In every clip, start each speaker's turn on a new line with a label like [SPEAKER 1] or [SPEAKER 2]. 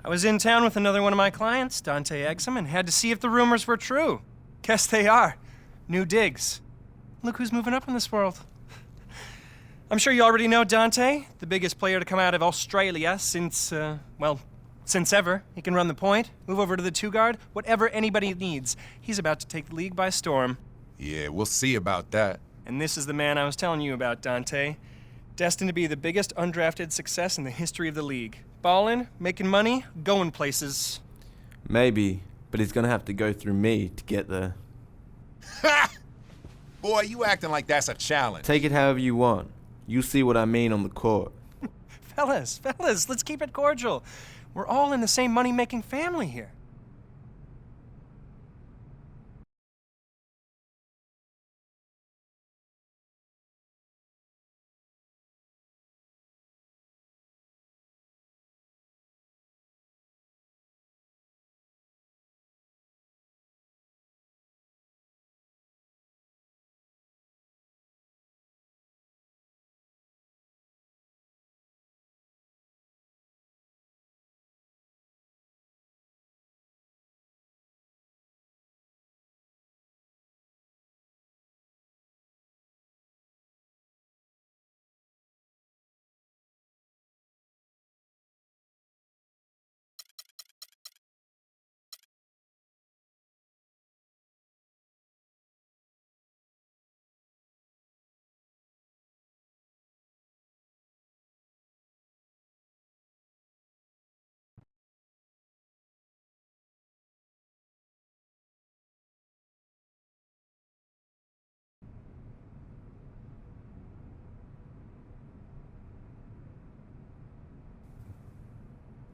[SPEAKER 1] I was in town with another one of my clients, Dante Exum, and had to see if the rumors were true. Guess they are. New digs. Look who's moving up in this world. I'm sure you already know Dante, the biggest player to come out of Australia since, since ever. He can run the point, move over to the two-guard, whatever anybody needs. He's about to take the league by storm.
[SPEAKER 2] Yeah, we'll see about that.
[SPEAKER 1] And this is the man I was telling you about, Dante. Destined to be the biggest undrafted success in the history of the league. Ballin', making money, going places.
[SPEAKER 3] Maybe, but he's gonna have to go through me to get there.
[SPEAKER 2] Ha! Boy, you acting like that's a challenge.
[SPEAKER 3] Take it however you want. You see what I mean on the court.
[SPEAKER 1] Fellas, let's keep it cordial. We're all in the same money-making family here.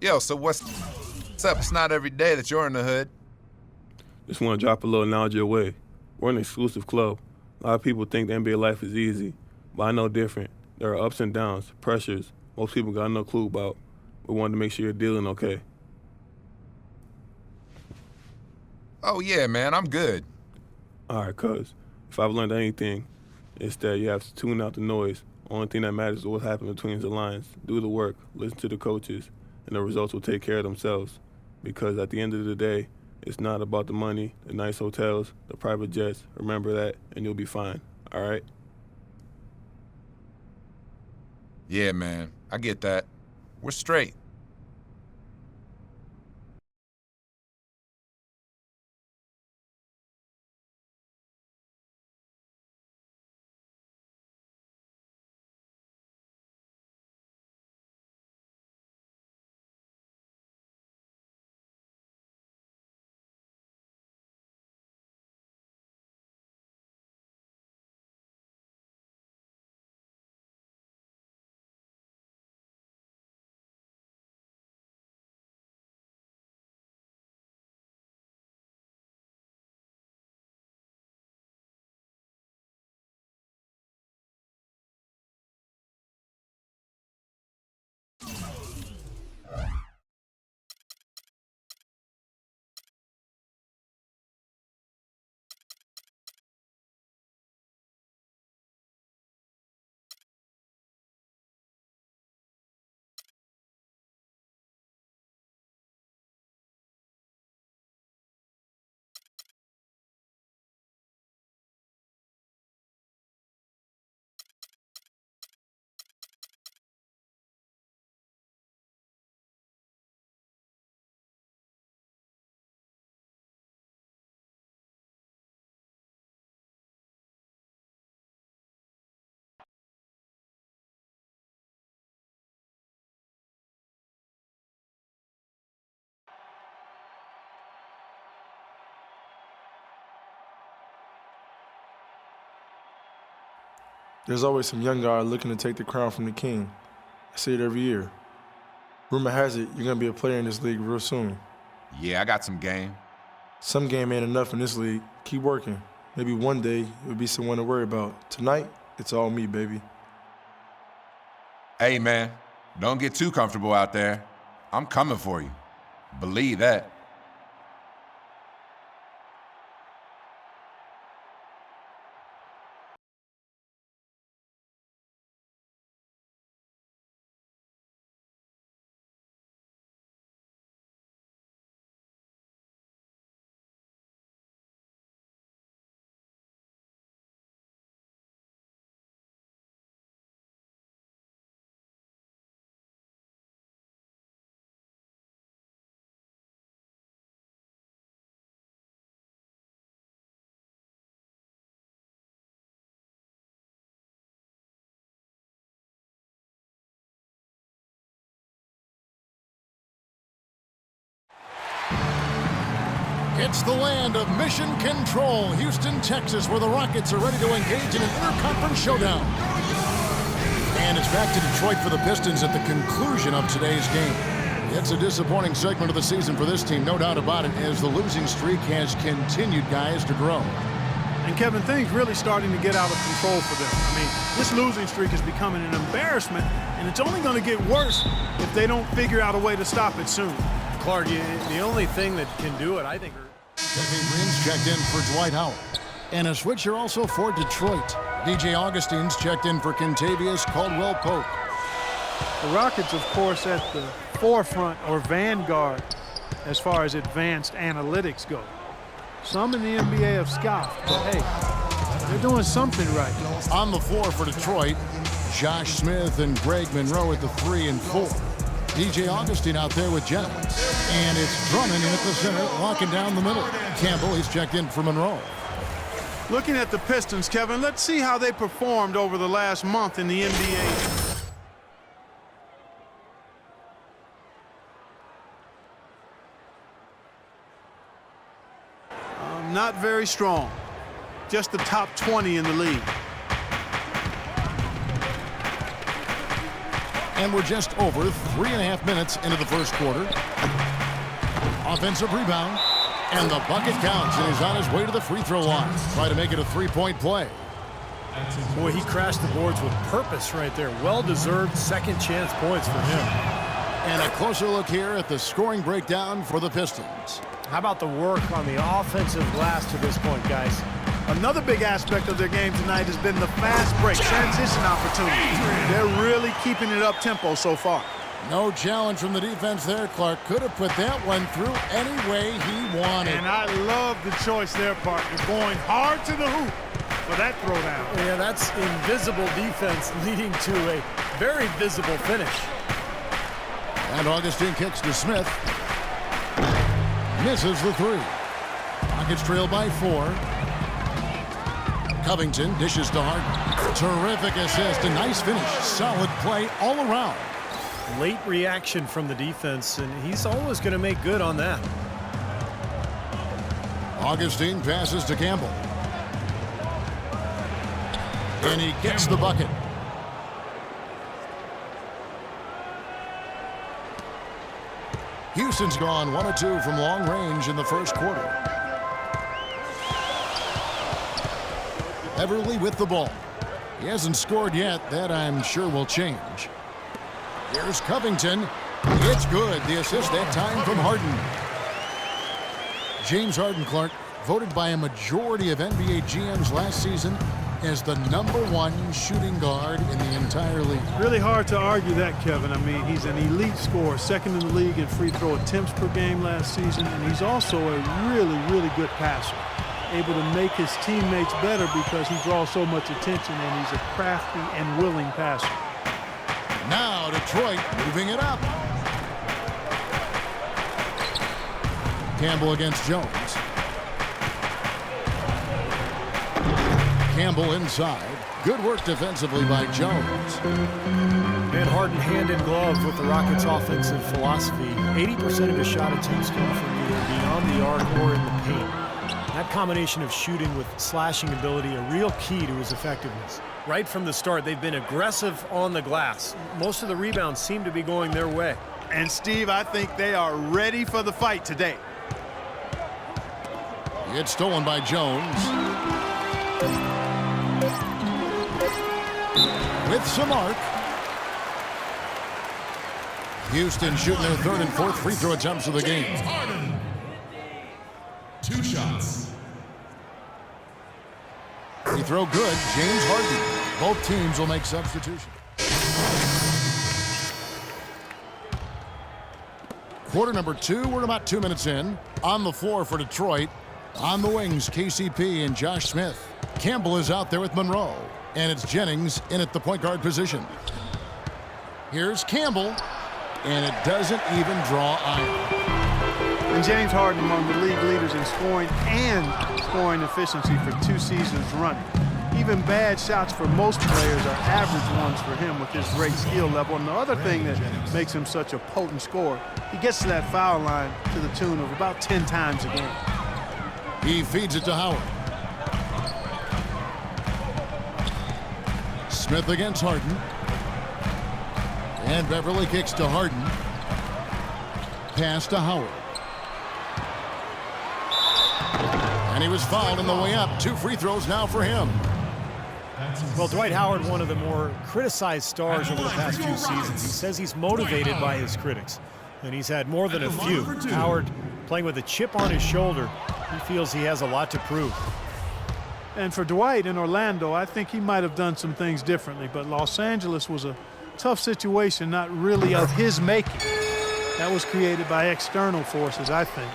[SPEAKER 2] Yo, so what's up? It's not every day that you're in the hood.
[SPEAKER 4] Just want to drop a little knowledge your way. We're an exclusive club. A lot of people think the NBA life is easy, but I know different. There are ups and downs, pressures most people got no clue about. We wanted to make sure you're dealing okay.
[SPEAKER 2] Oh yeah, man, I'm good.
[SPEAKER 4] All right, cuz, if I've learned anything, it's that you have to tune out the noise. Only thing that matters is what happens between the lines. Do the work, listen to the coaches, and the results will take care of themselves. Because at the end of the day, it's not about the money, the nice hotels, the private jets. Remember that, and you'll be fine, all right?
[SPEAKER 2] Yeah, man, I get that. We're straight.
[SPEAKER 5] There's always some young guy looking to take the crown from the king. I see it every year. Rumor has it you're gonna be a player in this league real soon.
[SPEAKER 2] Yeah, I got some game.
[SPEAKER 5] Some game ain't enough in this league. Keep working. Maybe one day you'll be someone to worry about. Tonight, it's all me, baby.
[SPEAKER 2] Hey, man, don't get too comfortable out there. I'm coming for you. Believe that.
[SPEAKER 6] It's the land of mission control, Houston, Texas, where the Rockets are ready to engage in an interconference showdown. And it's back to Detroit for the Pistons at the conclusion of today's game. It's a disappointing segment of the season for this team, no doubt about it, as the losing streak has continued, guys, to grow.
[SPEAKER 7] And Kevin, things really starting to get out of control for them. I mean, this losing streak is becoming an embarrassment, and it's only going to get worse if they don't figure out a way to stop it soon.
[SPEAKER 8] Clark, the only thing that can do it, I think,
[SPEAKER 6] Jeffrey Green's checked in for Dwight Howard. And a switcher also for Detroit. DJ Augustine's checked in for Kentavious Caldwell-Pope.
[SPEAKER 7] The Rockets, of course, at the forefront or vanguard as far as advanced analytics go. Some in the NBA have scoffed, but hey, they're doing something right.
[SPEAKER 6] On the floor for Detroit, Josh Smith and Greg Monroe at the 3 and 4. DJ Augustine out there with Jennings. And it's Drummond in at the center, walking down the middle. Campbell, he's checked in for Monroe.
[SPEAKER 7] Looking at the Pistons, Kevin, let's see how they performed over the last month in the NBA. Not very strong. Just the top 20 in the league.
[SPEAKER 6] And we're just over 3.5 minutes into the first quarter. Offensive rebound. And the bucket counts, and he's on his way to the free throw line. Try to make it a three-point play.
[SPEAKER 8] boy, he crashed the boards with purpose right there. Well-deserved second chance points for him.
[SPEAKER 6] And a closer look here at the scoring breakdown for the Pistons.
[SPEAKER 8] How about the work on the offensive glass to this point, guys?
[SPEAKER 7] Another big aspect of their game tonight has been the fast break, transition opportunities. They're really keeping it up-tempo so far.
[SPEAKER 6] No challenge from the defense there. Clark could have put that one through any way he wanted.
[SPEAKER 7] And I love the choice there, partner, going hard to the hoop for that throwdown.
[SPEAKER 8] Yeah, that's invisible defense leading to a very visible finish.
[SPEAKER 6] And Augustine kicks to Smith. Misses the three. Rockets trail by 4. Covington dishes to Harden. Terrific assist, a nice finish. Solid play all around.
[SPEAKER 8] Late reaction from the defense, and he's always going to make good on that.
[SPEAKER 6] Augustine passes to Campbell. And he gets the bucket. Houston's gone 1 of 2 from long range in the first quarter. Everly with the ball. He hasn't scored yet. That, I'm sure, will change. Here's Covington. It's good. The assist that time from Harden. James Harden, Clark, voted by a majority of NBA GMs last season as the #1 shooting guard in the entire league.
[SPEAKER 7] Really hard to argue that, Kevin. I mean, he's an elite scorer, second in the league in free throw attempts per game last season, and he's also a really, really good passer. Able to make his teammates better because he draws so much attention, and he's a crafty and willing passer.
[SPEAKER 6] Now Detroit moving it up. Campbell against Jones. Campbell inside. Good work defensively by Jones.
[SPEAKER 8] And Harden hand in glove with the Rockets' offensive philosophy. 80% of his shot attempts come from either beyond the arc or in the paint. That combination of shooting with slashing ability, a real key to his effectiveness. Right from the start, they've been aggressive on the glass. Most of the rebounds seem to be going their way.
[SPEAKER 7] And, Steve, I think they are ready for the fight today.
[SPEAKER 6] It's stolen by Jones. With some arc. Houston shooting their third and fourth free throw attempts of the game.
[SPEAKER 2] Harden. 2 shots.
[SPEAKER 6] Free throw good. James Harden. Both teams will make substitutions. Quarter number 2. We're about 2 minutes in. On the floor for Detroit. On the wings, KCP and Josh Smith. Campbell is out there with Monroe. And it's Jennings in at the point guard position. Here's Campbell. And it doesn't even draw iron.
[SPEAKER 7] And James Harden among the league leaders in scoring and scoring efficiency for 2 seasons running. Even bad shots for most players are average ones for him with his great skill level. And the other thing that makes him such a potent scorer, he gets to that foul line to the tune of about 10 times a game.
[SPEAKER 6] He feeds it to Howard. Smith against Harden. And Beverly kicks to Harden. Pass to Howard. And he was fouled on the way up. 2 free throws now for him.
[SPEAKER 8] Well, Dwight Howard, one of the more criticized stars over the past few seasons. He says he's motivated by his critics, and he's had more than a few. Howard playing with a chip on his shoulder. He feels he has a lot to prove.
[SPEAKER 7] And for Dwight in Orlando, I think he might have done some things differently, but Los Angeles was a tough situation, not really of his making. That was created by external forces, I think.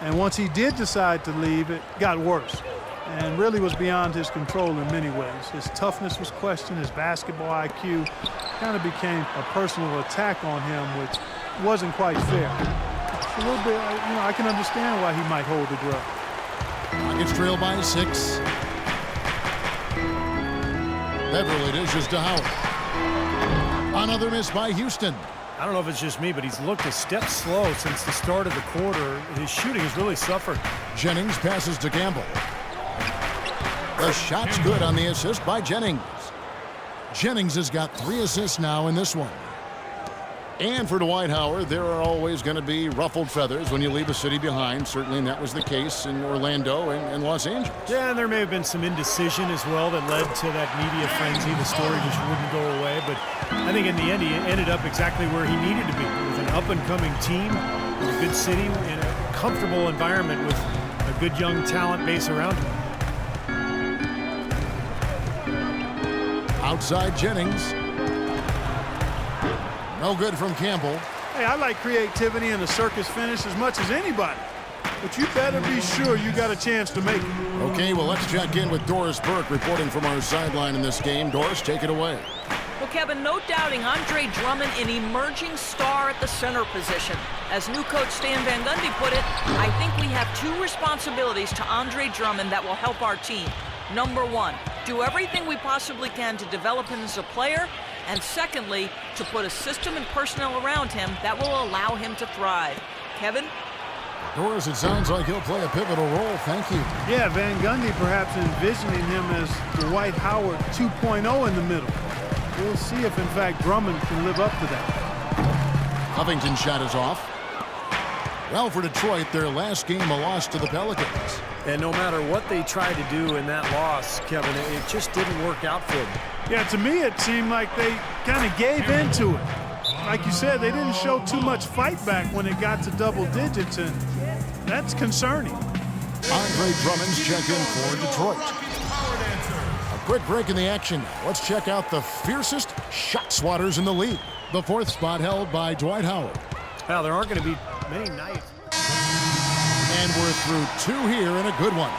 [SPEAKER 7] And once he did decide to leave, it got worse and really was beyond his control in many ways. His toughness was questioned, his basketball IQ kind of became a personal attack on him, which wasn't quite fair. It's a little bit, I can understand why he might hold the grudge.
[SPEAKER 6] Rockets trail by 6. Beverly dishes to Howard. Another miss by Houston.
[SPEAKER 8] I don't know if it's just me, but he's looked a step slow since the start of the quarter. His shooting has really suffered.
[SPEAKER 6] Jennings passes to Campbell. The shot's good on the assist by Jennings. Jennings has got 3 assists now in this one. And for Dwight Howard, there are always going to be ruffled feathers when you leave a city behind. Certainly, that was the case in Orlando and Los Angeles.
[SPEAKER 8] Yeah, and there may have been some indecision as well that led to that media frenzy. The story just wouldn't go away. But I think in the end, he ended up exactly where he needed to be, with an up-and-coming team, with a good city, in a comfortable environment with a good young talent base around him.
[SPEAKER 6] Outside Jennings. No good from Campbell.
[SPEAKER 7] Hey, I like creativity and a circus finish as much as anybody. But you better be sure you got a chance to make it.
[SPEAKER 6] Okay, well, let's check in with Doris Burke reporting from our sideline in this game. Doris, take it away.
[SPEAKER 9] Well, Kevin, no doubting Andre Drummond, an emerging star at the center position. As new coach Stan Van Gundy put it, I think we have 2 responsibilities to Andre Drummond that will help our team. Number 1, do everything we possibly can to develop him as a player. And secondly, to put a system and personnel around him that will allow him to thrive. Kevin?
[SPEAKER 6] Doris, it sounds like he'll play a pivotal role. Thank you.
[SPEAKER 7] Yeah, Van Gundy perhaps envisioning him as Dwight Howard 2.0 in the middle. We'll see if, in fact, Drummond can live up to that.
[SPEAKER 6] Covington's shot is off. Well, for Detroit, their last game a loss to the Pelicans.
[SPEAKER 8] And no matter what they tried to do in that loss, Kevin, it just didn't work out for them.
[SPEAKER 7] Yeah, to me it seemed like they kind of gave into it. Like you said, they didn't show too much fight back when it got to double digits, and that's concerning.
[SPEAKER 6] Andre Drummond's check in for Detroit. A quick break in the action. Let's check out the fiercest shot swatters in the league. The 4th spot held by Dwight Howard.
[SPEAKER 8] Well, there aren't going to be many nights.
[SPEAKER 6] And we're through 2 here and a good one.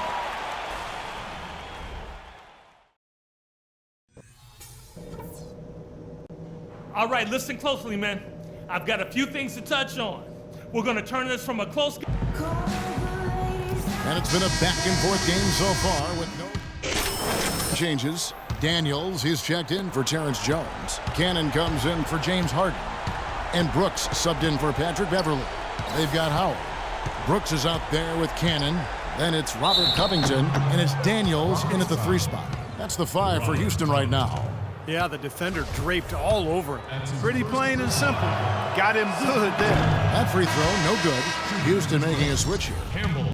[SPEAKER 10] All right, listen closely, man. I've got a few things to touch on. We're going to turn this from a close...
[SPEAKER 6] And it's been a back-and-forth game so far with no changes. Daniels, he's checked in for Terrence Jones. Cannon comes in for James Harden. And Brooks subbed in for Patrick Beverly. They've got Howard. Brooks is out there with Cannon. Then it's Robert Covington, and it's Daniels in at the 3 spot. That's the 5 for Houston right now.
[SPEAKER 8] Yeah, the defender draped all over him.
[SPEAKER 7] Pretty plain and simple. Got him good there.
[SPEAKER 6] That free throw, no good. Houston making a switch here.